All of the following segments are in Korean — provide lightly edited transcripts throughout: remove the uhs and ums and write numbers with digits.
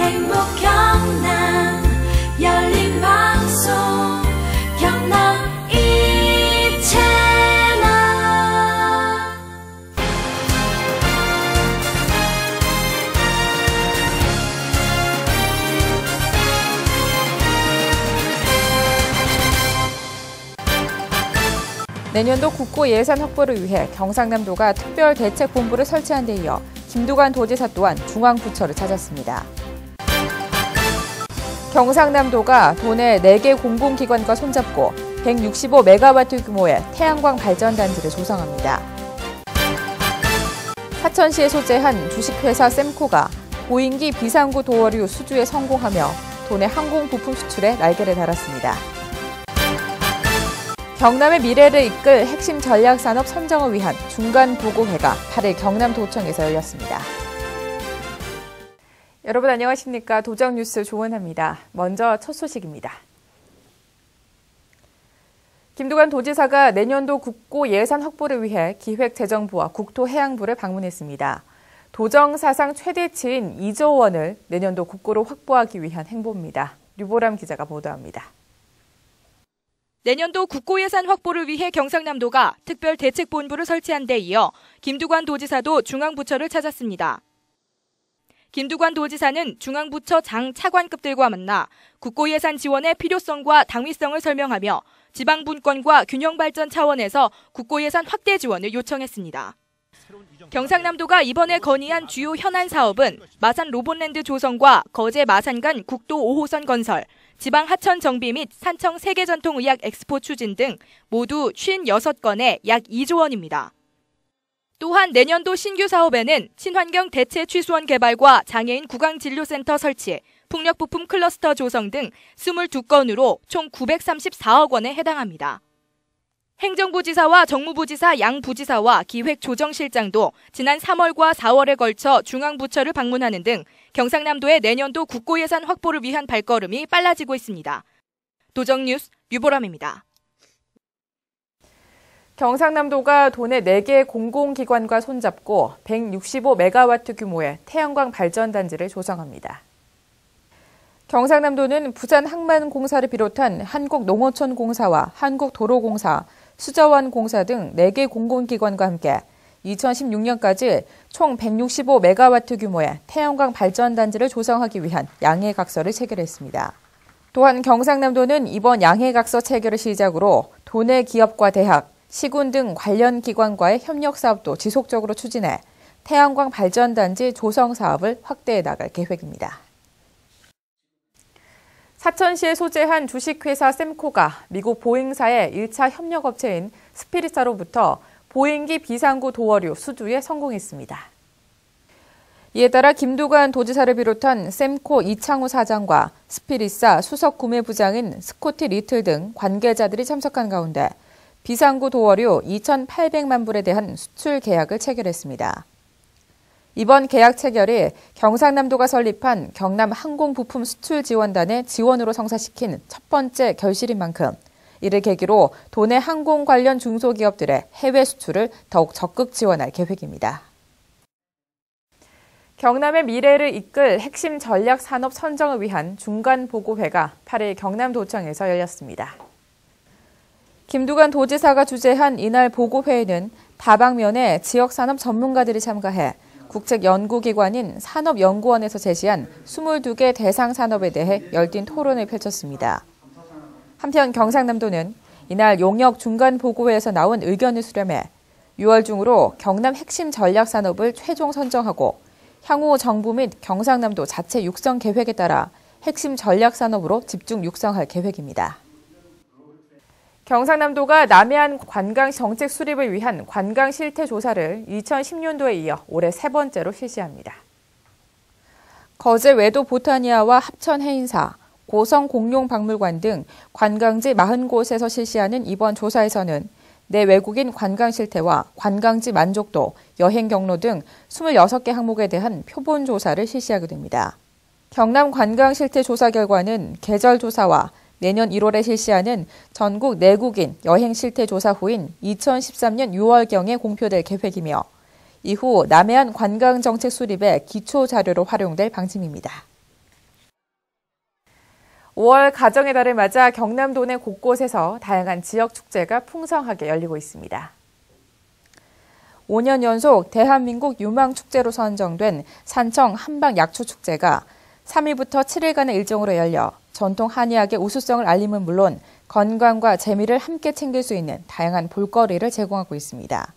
행복 경남 열린 방송 경남 내년도 국고 예산 확보를 위해 경상남도가 특별대책본부를 설치한 데 이어 김두관 도지사 또한 중앙부처를 찾았습니다. 경상남도가 도내 4개 공공기관과 손잡고 165메가와트 규모의 태양광 발전단지를 조성합니다. 사천시에 소재한 주식회사 셈코가 보잉기 비상구 도어류 수주에 성공하며 도내 항공부품 수출에 날개를 달았습니다. 경남의 미래를 이끌 핵심 전략산업 선정을 위한 중간보고회가 8일 경남도청에서 열렸습니다. 여러분 안녕하십니까? 도정뉴스 조은하입니다. 먼저 첫 소식입니다. 김두관 도지사가 내년도 국고 예산 확보를 위해 기획재정부와 국토해양부를 방문했습니다. 도정 사상 최대치인 2조 원을 내년도 국고로 확보하기 위한 행보입니다. 류보람 기자가 보도합니다. 내년도 국고 예산 확보를 위해 경상남도가 특별대책본부를 설치한 데 이어 김두관 도지사도 중앙부처를 찾았습니다. 김두관 도지사는 중앙부처 장 차관급들과 만나 국고 예산 지원의 필요성과 당위성을 설명하며 지방분권과 균형발전 차원에서 국고 예산 확대 지원을 요청했습니다. 경상남도가 이번에 건의한 주요 현안 사업은 마산 로봇랜드 조성과 거제 마산 간 국도 5호선 건설, 지방 하천 정비 및 산청 세계전통의학 엑스포 추진 등 모두 56건에 약 2조 원입니다. 또한 내년도 신규 사업에는 친환경 대체 취수원 개발과 장애인 구강진료센터 설치, 풍력부품 클러스터 조성 등 22건으로 총 934억 원에 해당합니다. 행정부지사와 정무부지사 양 부지사와 기획조정실장도 지난 3월과 4월에 걸쳐 중앙부처를 방문하는 등 경상남도의 내년도 국고 예산 확보를 위한 발걸음이 빨라지고 있습니다. 도정뉴스 류보람입니다. 경상남도가 도내 4개 공공기관과 손잡고 165메가와트 규모의 태양광 발전단지를 조성합니다. 경상남도는 부산항만공사를 비롯한 한국농어촌공사와 한국도로공사, 수저원공사 등 4개 공공기관과 함께 2016년까지 총 165메가와트 규모의 태양광 발전단지를 조성하기 위한 양해각서를 체결했습니다. 또한 경상남도는 이번 양해각서 체결을 시작으로 도내 기업과 대학, 시군 등 관련 기관과의 협력 사업도 지속적으로 추진해 태양광 발전단지 조성 사업을 확대해 나갈 계획입니다. 사천시에 소재한 주식회사 셈코가 미국 보잉사의 1차 협력업체인 스피릿사로부터 보잉기 비상구 도어류 수주에 성공했습니다. 이에 따라 김두관 도지사를 비롯한 셈코 이창우 사장과 스피릿사 수석 구매부장인 스코티 리틀 등 관계자들이 참석한 가운데 비상구 도어류 2,800만 불에 대한 수출 계약을 체결했습니다. 이번 계약 체결이 경상남도가 설립한 경남 항공부품 수출지원단의 지원으로 성사시킨 첫 번째 결실인 만큼 이를 계기로 도내 항공 관련 중소기업들의 해외 수출을 더욱 적극 지원할 계획입니다. 경남의 미래를 이끌 핵심 전략 산업 선정을 위한 중간보고회가 8일 경남도청에서 열렸습니다. 김두관 도지사가 주재한 이날 보고회에는 다방면의 지역산업 전문가들이 참가해 국책연구기관인 산업연구원에서 제시한 22개 대상 산업에 대해 열띤 토론을 펼쳤습니다. 한편 경상남도는 이날 용역 중간보고회에서 나온 의견을 수렴해 6월 중으로 경남 핵심 전략 산업을 최종 선정하고 향후 정부 및 경상남도 자체 육성 계획에 따라 핵심 전략 산업으로 집중 육성할 계획입니다. 경상남도가 남해안 관광 정책 수립을 위한 관광 실태 조사를 2010년도에 이어 올해 3번째로 실시합니다. 거제 외도 보타니아와 합천 해인사, 고성 공룡박물관 등 관광지 40곳에서 실시하는 이번 조사에서는 내 외국인 관광 실태와 관광지 만족도, 여행 경로 등 26개 항목에 대한 표본 조사를 실시하게 됩니다. 경남 관광 실태 조사 결과는 계절 조사와 내년 1월에 실시하는 전국 내국인 여행 실태 조사 후인 2013년 6월경에 공표될 계획이며 이후 남해안 관광정책 수립의 기초 자료로 활용될 방침입니다. 5월 가정의 달을 맞아 경남도 내 곳곳에서 다양한 지역 축제가 풍성하게 열리고 있습니다. 5년 연속 대한민국 유망축제로 선정된 산청 한방약초축제가 3일부터 7일간의 일정으로 열려 전통 한의학의 우수성을 알림은 물론 건강과 재미를 함께 챙길 수 있는 다양한 볼거리를 제공하고 있습니다.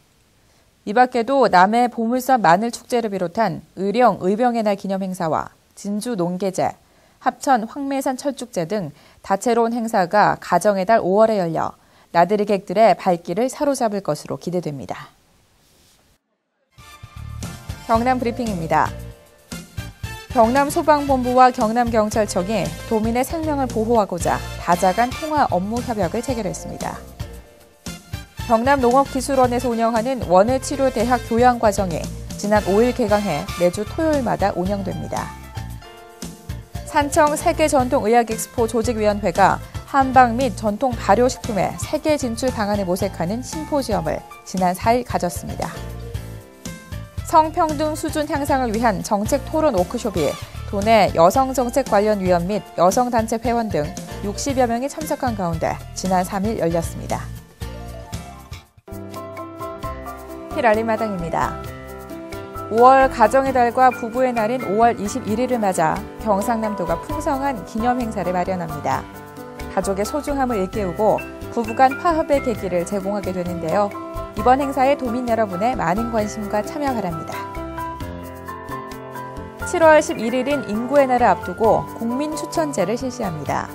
이 밖에도 남해 보물섬 마늘축제를 비롯한 의령 의병의 날 기념행사와 진주 농계제, 합천 황매산 철축제 등 다채로운 행사가 가정의 달 5월에 열려 나들이 객들의 발길을 사로잡을 것으로 기대됩니다. 경남 브리핑입니다. 경남소방본부와 경남경찰청이 도민의 생명을 보호하고자 다자간 통화 업무 협약을 체결했습니다. 경남농업기술원에서 운영하는 원예치료대학 교양과정이 지난 5일 개강해 매주 토요일마다 운영됩니다. 산청 세계전통의학엑스포 조직위원회가 한방 및 전통 발효식품의 세계 진출 방안을 모색하는 심포지엄을 지난 4일 가졌습니다. 성평등 수준 향상을 위한 정책 토론 워크숍이 도내 여성정책 관련 위원 및 여성단체 회원 등 60여 명이 참석한 가운데 지난 3일 열렸습니다. 필알림마당입니다. 5월 가정의 달과 부부의 날인 5월 21일을 맞아 경상남도가 풍성한 기념행사를 마련합니다. 가족의 소중함을 일깨우고 부부간 화합의 계기를 제공하게 되는데요. 이번 행사에 도민 여러분의 많은 관심과 참여 바랍니다. 7월 11일인 인구의 날을 앞두고 국민추천제를 실시합니다.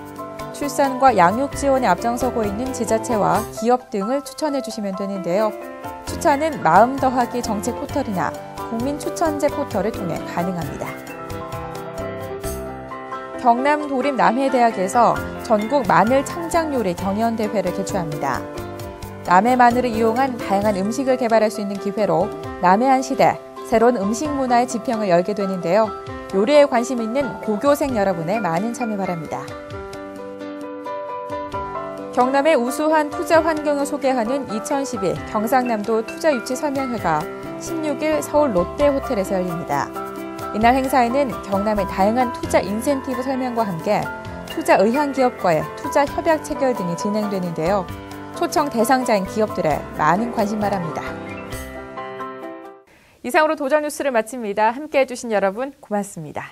출산과 양육 지원에 앞장서고 있는 지자체와 기업 등을 추천해 주시면 되는데요. 추천은 마음 더하기 정책 포털이나 국민추천제 포털을 통해 가능합니다. 경남 도립 남해대학에서 전국 마늘 창작요리 경연대회를 개최합니다. 남해 마늘을 이용한 다양한 음식을 개발할 수 있는 기회로 남해안 시대 새로운 음식 문화의 지평을 열게 되는데요. 요리에 관심 있는 고교생 여러분의 많은 참여 바랍니다. 경남의 우수한 투자 환경을 소개하는 2012 경상남도 투자유치설명회가 16일 서울 롯데호텔에서 열립니다. 이날 행사에는 경남의 다양한 투자 인센티브 설명과 함께 투자 의향 기업과의 투자 협약 체결 등이 진행되는데요. 초청 대상자인 기업들의 많은 관심 바랍니다. 이상으로 도전 뉴스를 마칩니다. 함께해 주신 여러분 고맙습니다.